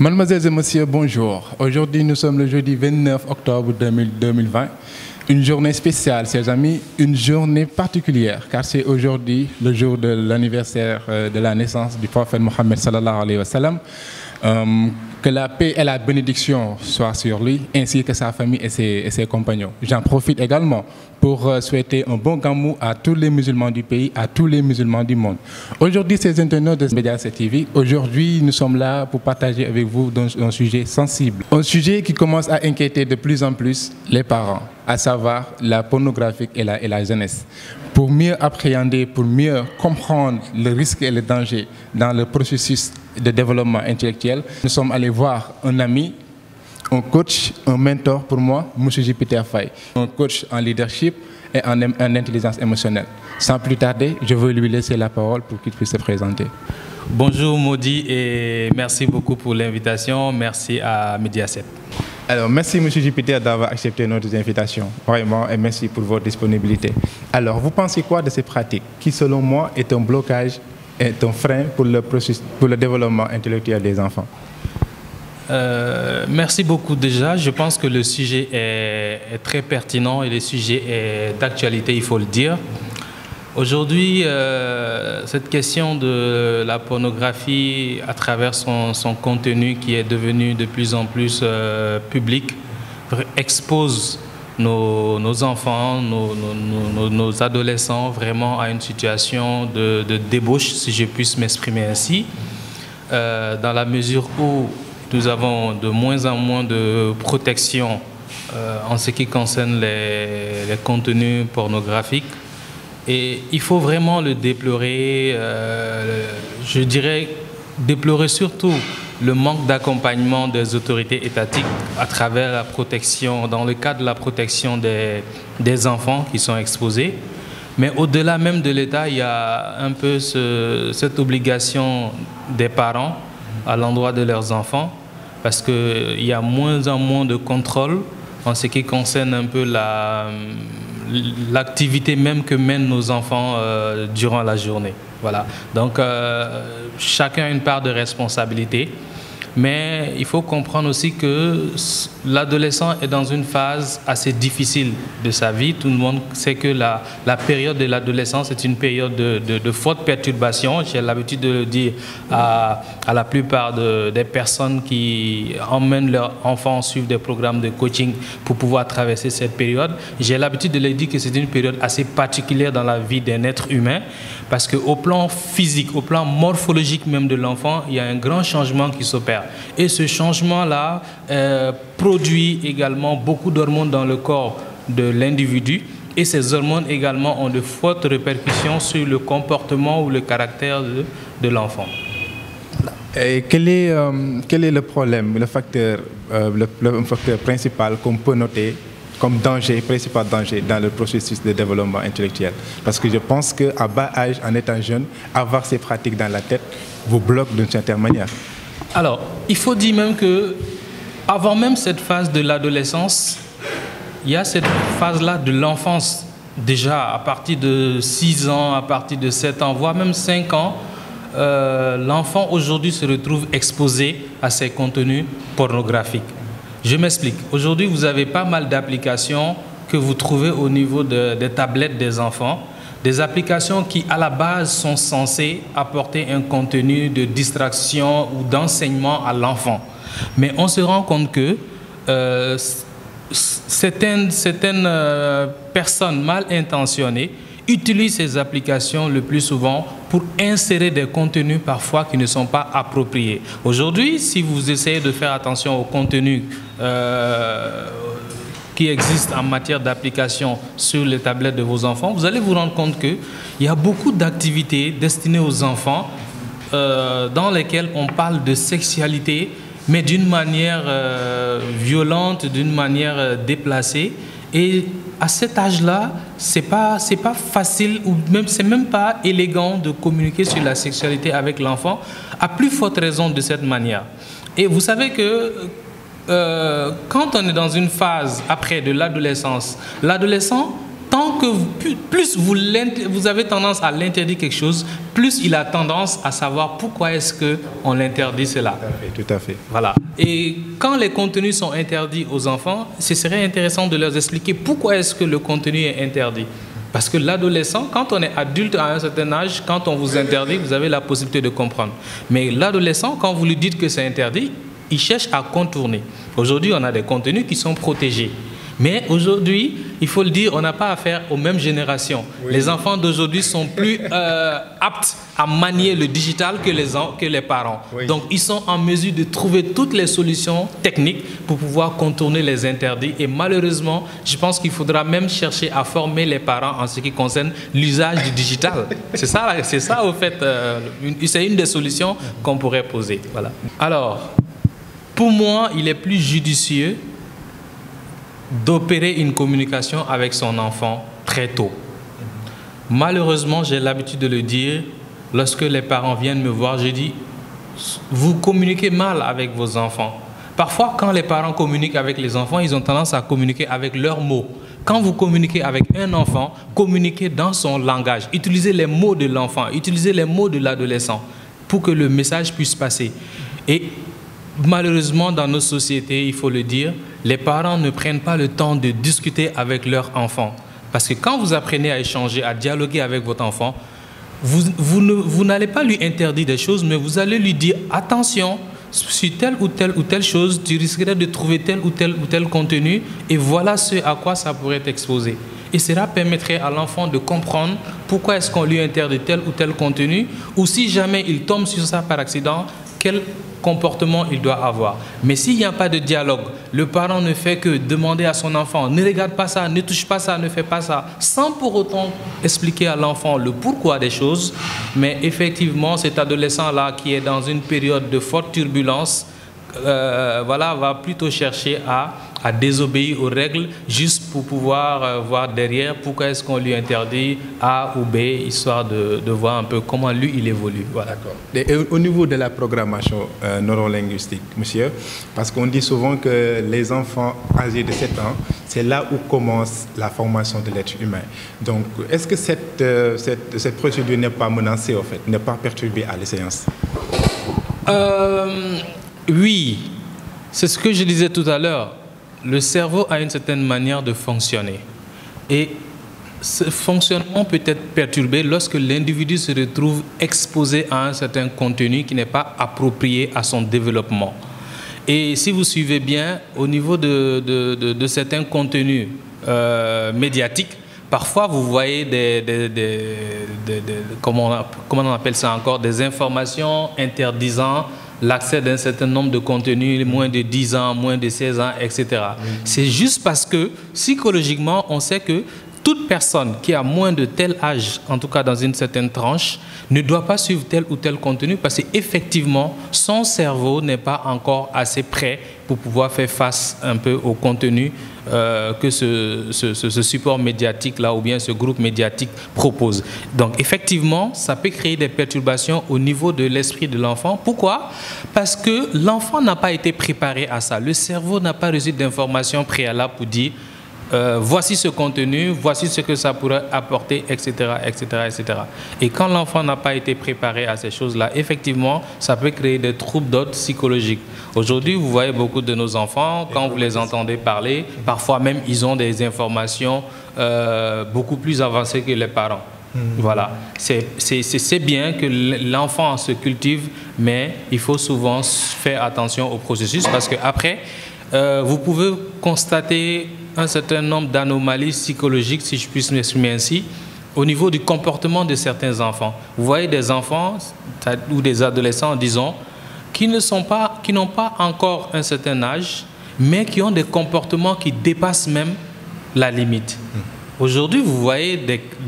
Mademoiselles et messieurs, bonjour. Aujourd'hui, nous sommes le jeudi 29 octobre 2020. Une journée spéciale, chers amis, une journée particulière, car c'est aujourd'hui le jour de l'anniversaire de la naissance du prophète Mohammed sallallahu alayhi wa sallam. Que la paix et la bénédiction soient sur lui, ainsi que sa famille et ses compagnons. J'en profite également pour souhaiter un bon gamou à tous les musulmans du pays, à tous les musulmans du monde. Aujourd'hui, ces internautes de Mediaset TV, aujourd'hui, nous sommes là pour partager avec vous un sujet sensible. Un sujet qui commence à inquiéter de plus en plus les parents, à savoir la pornographie et la jeunesse. Pour mieux appréhender, pour mieux comprendre le risque et le danger dans le processus de développement intellectuel, nous sommes allés voir un ami, un coach, un mentor pour moi, M. Jupiter Faye, un coach en leadership et en intelligence émotionnelle. Sans plus tarder, je veux lui laisser la parole pour qu'il puisse se présenter. Bonjour Maudit et merci beaucoup pour l'invitation. Merci à Mediaset. Alors, merci M. Jupiter d'avoir accepté notre invitation, vraiment, et merci pour votre disponibilité. Alors, vous pensez quoi de ces pratiques qui, selon moi, est un blocage, est un frein pour le développement intellectuel des enfants? Merci beaucoup déjà. Je pense que le sujet est très pertinent et le sujet est d'actualité, il faut le dire. Aujourd'hui, cette question de la pornographie à travers son contenu qui est devenu de plus en plus public expose nos enfants, nos adolescents vraiment à une situation de débauche, si je puisse m'exprimer ainsi, dans la mesure où nous avons de moins en moins de protection en ce qui concerne les contenus pornographiques. Et il faut vraiment le déplorer, je dirais déplorer surtout le manque d'accompagnement des autorités étatiques à travers la protection, dans le cadre de la protection des enfants qui sont exposés. Mais au-delà même de l'État, il y a un peu cette obligation des parents à l'endroit de leurs enfants, parce qu'il y a moins en moins de contrôle en ce qui concerne un peu l'activité même que mènent nos enfants durant la journée. Voilà. Donc, chacun a une part de responsabilité. Mais il faut comprendre aussi que l'adolescent est dans une phase assez difficile de sa vie. Tout le monde sait que la période de l'adolescence est une période de forte perturbation. J'ai l'habitude de le dire à la plupart des personnes qui emmènent leurs enfants suivre des programmes de coaching pour pouvoir traverser cette période. J'ai l'habitude de leur dire que c'est une période assez particulière dans la vie d'un être humain parce qu'au plan physique, au plan morphologique même de l'enfant, il y a un grand changement qui s'opère. Et ce changement-là produit également beaucoup d'hormones dans le corps de l'individu. Et ces hormones également ont de fortes répercussions sur le comportement ou le caractère de l'enfant. Et quel est le problème, le facteur principal qu'on peut noter comme danger, principal danger dans le processus de développement intellectuel? Parce que je pense qu'à bas âge, en étant jeune, avoir ces pratiques dans la tête vous bloque d'une certaine manière. Alors, il faut dire même que avant même cette phase de l'adolescence, il y a cette phase-là de l'enfance. Déjà, à partir de 6 ans, à partir de 7 ans, voire même 5 ans, l'enfant aujourd'hui se retrouve exposé à ces contenus pornographiques. Je m'explique. Aujourd'hui, vous avez pas mal d'applications que vous trouvez au niveau des tablettes des enfants. Des applications qui, à la base, sont censées apporter un contenu de distraction ou d'enseignement à l'enfant. Mais on se rend compte que certaines personnes mal intentionnées utilisent ces applications le plus souvent pour insérer des contenus parfois qui ne sont pas appropriés. Aujourd'hui, si vous essayez de faire attention aux contenus qui existent en matière d'application sur les tablettes de vos enfants, vous allez vous rendre compte qu'il y a beaucoup d'activités destinées aux enfants dans lesquelles on parle de sexualité, mais d'une manière violente, d'une manière déplacée. Et à cet âge-là, c'est pas facile ou même c'est même pas élégant de communiquer sur la sexualité avec l'enfant, à plus forte raison de cette manière. Et vous savez que quand on est dans une phase après de l'adolescence, l'adolescent tant que plus vous avez tendance à l'interdire quelque chose, plus il a tendance à savoir pourquoi est-ce qu'on l'interdit cela. Tout à fait. Voilà. Et quand les contenus sont interdits aux enfants, ce serait intéressant de leur expliquer pourquoi est-ce que le contenu est interdit. Parce que l'adolescent, quand on est adulte à un certain âge, quand on vous interdit, vous avez la possibilité de comprendre. Mais l'adolescent, quand vous lui dites que c'est interdit, il cherche à contourner. Aujourd'hui, on a des contenus qui sont protégés. Mais aujourd'hui, il faut le dire, on n'a pas affaire aux mêmes générations. Oui. Les enfants d'aujourd'hui sont plus aptes à manier le digital que les parents. Oui. Donc, ils sont en mesure de trouver toutes les solutions techniques pour pouvoir contourner les interdits. Et malheureusement, je pense qu'il faudra même chercher à former les parents en ce qui concerne l'usage du digital. C'est ça, au fait, c'est une des solutions qu'on pourrait poser. Voilà. Alors, pour moi, il est plus judicieux d'opérer une communication avec son enfant très tôt. Malheureusement, j'ai l'habitude de le dire, lorsque les parents viennent me voir, je dis, vous communiquez mal avec vos enfants. Parfois, quand les parents communiquent avec les enfants, ils ont tendance à communiquer avec leurs mots. Quand vous communiquez avec un enfant, communiquez dans son langage. Utilisez les mots de l'enfant, utilisez les mots de l'adolescent pour que le message puisse passer. Et malheureusement, dans nos sociétés, il faut le dire, les parents ne prennent pas le temps de discuter avec leur enfant. Parce que quand vous apprenez à échanger, à dialoguer avec votre enfant, vous n'allez pas lui interdire des choses, mais vous allez lui dire « Attention, sur telle ou telle chose, tu risquerais de trouver tel ou tel contenu et voilà ce à quoi ça pourrait t'exposer. » Et cela permettrait à l'enfant de comprendre pourquoi est-ce qu'on lui interdit tel ou tel contenu, ou si jamais il tombe sur ça par accident, quel comportement il doit avoir. Mais s'il n'y a pas de dialogue, le parent ne fait que demander à son enfant « ne regarde pas ça, ne touche pas ça, ne fais pas ça », sans pour autant expliquer à l'enfant le pourquoi des choses. Mais effectivement, cet adolescent-là qui est dans une période de forte turbulence, va plutôt chercher à désobéir aux règles juste pour pouvoir voir derrière pourquoi est-ce qu'on lui interdit A ou B, histoire de voir un peu comment lui il évolue. Voilà. D'accord. Et au niveau de la programmation neurolinguistique, monsieur, parce qu'on dit souvent que les enfants âgés de 7 ans, c'est là où commence la formation de l'être humain. Donc, est-ce que cette procédure n'est pas menacée, en fait, n'est pas perturbée à la séance? Oui, c'est ce que je disais tout à l'heure. Le cerveau a une certaine manière de fonctionner. Et ce fonctionnement peut être perturbé lorsque l'individu se retrouve exposé à un certain contenu qui n'est pas approprié à son développement. Et si vous suivez bien, au niveau de certains contenus médiatiques, parfois vous voyez comment on appelle ça encore, des informations interdisant l'accès d'un certain nombre de contenus, moins de 10 ans, moins de 16 ans, etc. C'est juste parce que, psychologiquement, on sait que toute personne qui a moins de tel âge, en tout cas dans une certaine tranche, ne doit pas suivre tel ou tel contenu parce qu'effectivement, son cerveau n'est pas encore assez prêt pour pouvoir faire face un peu au contenu que ce support médiatique-là ou bien ce groupe médiatique propose. Donc, effectivement, ça peut créer des perturbations au niveau de l'esprit de l'enfant. Pourquoi? Parce que l'enfant n'a pas été préparé à ça. Le cerveau n'a pas reçu d'informations préalables pour dire voici ce contenu, voici ce que ça pourrait apporter, etc., etc., etc. Et quand l'enfant n'a pas été préparé à ces choses-là, effectivement, ça peut créer des troubles d'ordre psychologique. Aujourd'hui, vous voyez beaucoup de nos enfants, quand vous les entendez parler, parfois même, ils ont des informations beaucoup plus avancées que les parents. Voilà. C'est bien que l'enfant se cultive, mais il faut souvent faire attention au processus parce qu'après, vous pouvez constater un certain nombre d'anomalies psychologiques, si je puis m'exprimer ainsi, au niveau du comportement de certains enfants. Vous voyez des enfants ou des adolescents, disons, qui n'ont pas encore un certain âge, mais qui ont des comportements qui dépassent même la limite. Aujourd'hui, vous voyez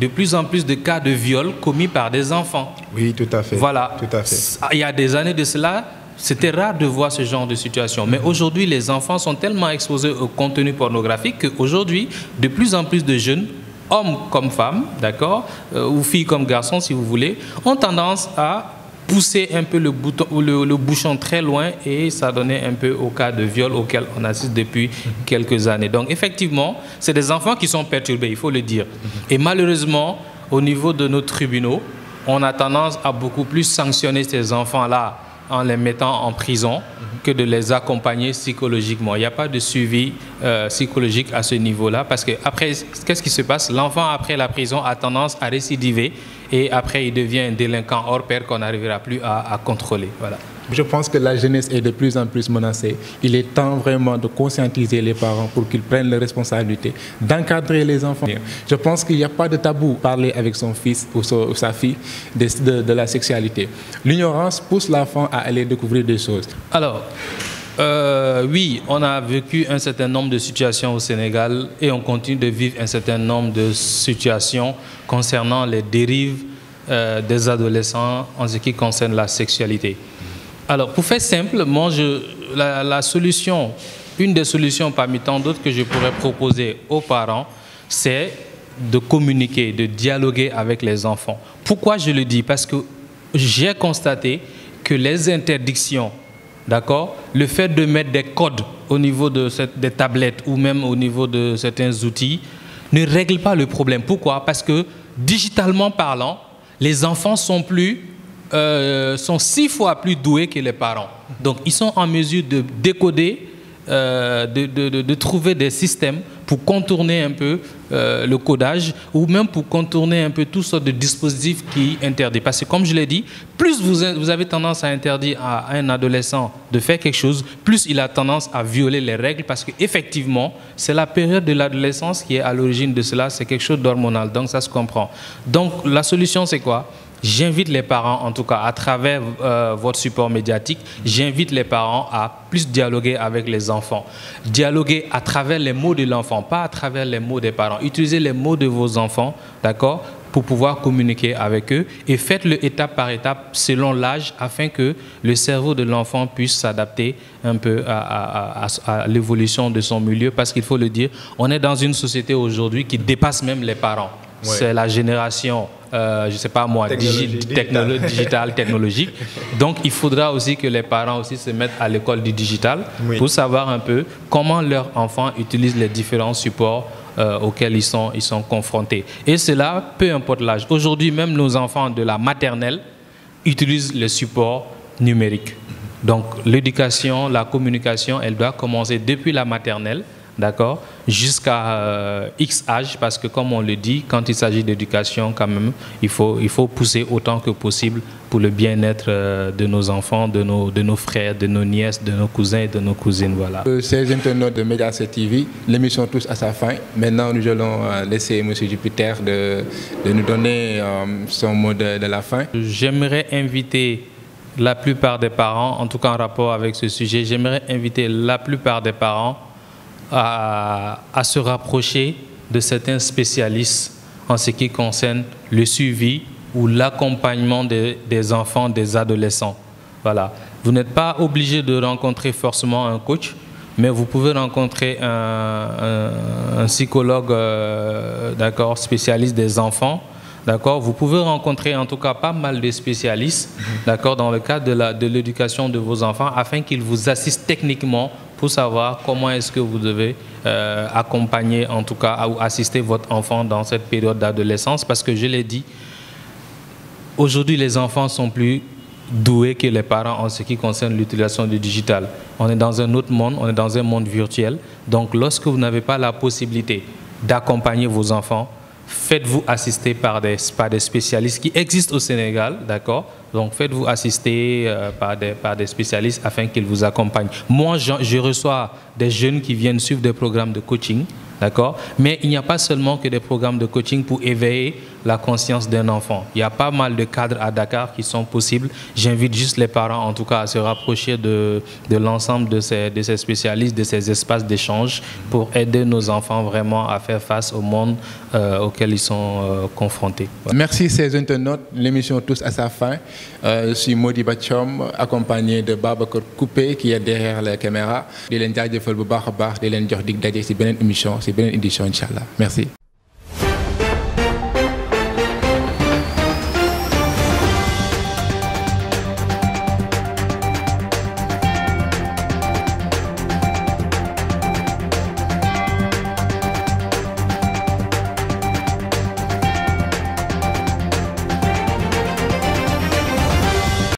de plus en plus de cas de viol commis par des enfants. Oui, tout à fait. Voilà. Tout à fait. Il y a des années de cela, c'était rare de voir ce genre de situation. Mais aujourd'hui, les enfants sont tellement exposés au contenu pornographique qu'aujourd'hui, de plus en plus de jeunes, hommes comme femmes, d'accord, ou filles comme garçons, si vous voulez, ont tendance à poussé un peu le bouchon très loin et ça donnait un peu au cas de viol auquel on assiste depuis quelques années. Donc effectivement, c'est des enfants qui sont perturbés, il faut le dire. Et malheureusement, au niveau de nos tribunaux, on a tendance à beaucoup plus sanctionner ces enfants-là en les mettant en prison que de les accompagner psychologiquement. Il n'y a pas de suivi psychologique à ce niveau-là parce que après, qu'est-ce qui se passe? L'enfant, après la prison, a tendance à récidiver et après, il devient un délinquant hors pair qu'on n'arrivera plus à contrôler. Voilà. Je pense que la jeunesse est de plus en plus menacée. Il est temps vraiment de conscientiser les parents pour qu'ils prennent leurs responsabilités, d'encadrer les enfants. Je pense qu'il n'y a pas de tabou parler avec son fils ou sa fille de la sexualité. L'ignorance pousse l'enfant à aller découvrir des choses. Alors, oui, on a vécu un certain nombre de situations au Sénégal et on continue de vivre un certain nombre de situations concernant les dérives des adolescents en ce qui concerne la sexualité. Alors, pour faire simple, moi, la solution, une des solutions parmi tant d'autres que je pourrais proposer aux parents, c'est de communiquer, de dialoguer avec les enfants. Pourquoi je le dis? Parce que j'ai constaté que les interdictions, d'accord, le fait de mettre des codes au niveau des tablettes ou même au niveau de certains outils ne règle pas le problème. Pourquoi? Parce que digitalement parlant, les enfants sont 6 fois plus doués que les parents. Donc, ils sont en mesure de décoder, de trouver des systèmes pour contourner un peu le codage ou même pour contourner un peu toutes sortes de dispositifs qui interdisent. Parce que, comme je l'ai dit, plus vous avez tendance à interdire à un adolescent de faire quelque chose, plus il a tendance à violer les règles parce qu'effectivement, c'est la période de l'adolescence qui est à l'origine de cela. C'est quelque chose d'hormonal, donc ça se comprend. Donc, la solution, c'est quoi? J'invite les parents, en tout cas à travers votre support médiatique, j'invite les parents à plus dialoguer avec les enfants. Dialoguer à travers les mots de l'enfant, pas à travers les mots des parents. Utilisez les mots de vos enfants, d'accord, pour pouvoir communiquer avec eux et faites-le étape par étape selon l'âge afin que le cerveau de l'enfant puisse s'adapter un peu à l'évolution de son milieu parce qu'il faut le dire, on est dans une société aujourd'hui qui dépasse même les parents. Ouais. C'est la génération, je ne sais pas moi, digitale, technologique. Donc, il faudra aussi que les parents aussi se mettent à l'école du digital pour savoir un peu comment leurs enfants utilisent les différents supports auxquels ils sont confrontés. Et cela, peu importe l'âge. Aujourd'hui, même nos enfants de la maternelle utilisent les supports numériques. Donc, l'éducation, la communication, elle doit commencer depuis la maternelle. D'accord, jusqu'à X âge, parce que comme on le dit, quand il s'agit d'éducation, quand même, il faut pousser autant que possible pour le bien-être de nos enfants, de nos frères, de nos nièces, de nos cousins et de nos cousines. Voilà. Chers internautes de Mediaset TV, l'émission touche à sa fin. Maintenant, nous allons laisser M. Jupiter de nous donner son mot de la fin. J'aimerais inviter la plupart des parents, en tout cas en rapport avec ce sujet, j'aimerais inviter la plupart des parents à se rapprocher de certains spécialistes en ce qui concerne le suivi ou l'accompagnement des enfants, des adolescents. Voilà. Vous n'êtes pas obligé de rencontrer forcément un coach, mais vous pouvez rencontrer un psychologue d'accord, spécialiste des enfants. D'accord, vous pouvez rencontrer en tout cas pas mal de spécialistes d'accord, dans le cadre de l'éducation de vos enfants afin qu'ils vous assistent techniquement pour savoir comment est-ce que vous devez accompagner en tout cas ou assister votre enfant dans cette période d'adolescence parce que je l'ai dit, aujourd'hui les enfants sont plus doués que les parents en ce qui concerne l'utilisation du digital. On est dans un autre monde, on est dans un monde virtuel. Donc lorsque vous n'avez pas la possibilité d'accompagner vos enfants, faites-vous assister par des spécialistes qui existent au Sénégal, d'accord? Donc, faites-vous assister par des spécialistes afin qu'ils vous accompagnent. Moi, je reçois des jeunes qui viennent suivre des programmes de coaching, d'accord? Mais il n'y a pas seulement que des programmes de coaching pour éveiller la conscience d'un enfant. Il y a pas mal de cadres à Dakar qui sont possibles. J'invite juste les parents, en tout cas, à se rapprocher de l'ensemble de ces spécialistes, de ces espaces d'échange pour aider nos enfants vraiment à faire face au monde auquel ils sont confrontés. Voilà. Merci, chers internautes. L'émission touche à sa fin. Je suis Mody Bachom, accompagné de Babacar Coupé qui est derrière la caméra. Di leen jaajëfal bu baax a baax di leen jox dig daje ci beneen émission ci beneen édition incha allah merci.